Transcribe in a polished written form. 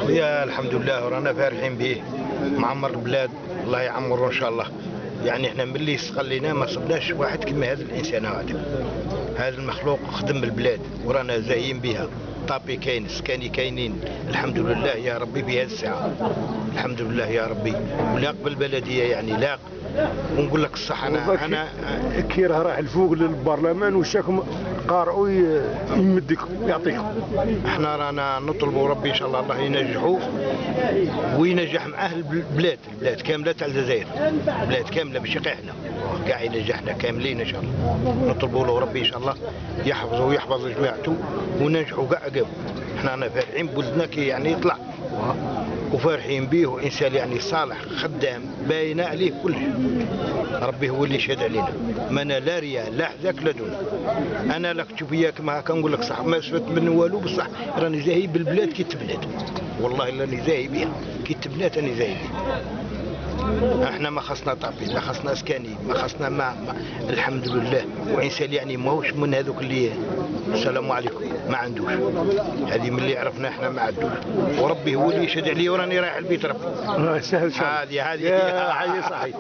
خويا الحمد لله رانا فارحين به، معمر البلاد الله يعمره ان شاء الله. يعني احنا ملي استقلينا ما صبناش واحد كما هذا الانسان هذا المخلوق خدم البلاد ورانا زاهيين بها. طابي كاين، سكاني كاينين، الحمد لله يا ربي في هذه الساعه، الحمد لله يا ربي. ولاق بالبلديه يعني لاق. ونقول لك الصح انا كي راح الفوق للبرلمان وشاكم قارعوا يمدكم يعطيكم. احنا رانا نطلبوا ربي ان شاء الله الله ينجحوا وينجح معاه البلاد كامله تاع الجزائر، البلاد كامله ماشي غير احنا، كاع ينجحنا كاملين ان شاء الله. نطلبوا له ربي ان شاء الله يحفظه ويحفظ جماعته وننجحوا كاع كاع. احنا رانا فارحين بولدنا كي يعني يطلع وفارحين به، وانسان يعني صالح خدام باين عليه كل شيء. ربي هو اللي يشهد علينا، ما انا لا ريال لا حذاك لا دون. انا لك تشوف اياك ما كنقول لك صح ما سفت من والو، بصح راني زاهي بالبلاد كي تبنات، والله راني زاهي بها كي تبنات راني زاهي بها. احنا ما خصنا طابي، ما خصنا اسكاني، ما خصنا ما الحمد لله. وانسان يعني ماهوش من هذوك اللي السلام عليكم ما عندوش، هذه من اللي عرفنا احنا ما عندوش. وربي هو اللي يشهد عليه وراني رايح البيت ربي. سهل هذه هي صحيح.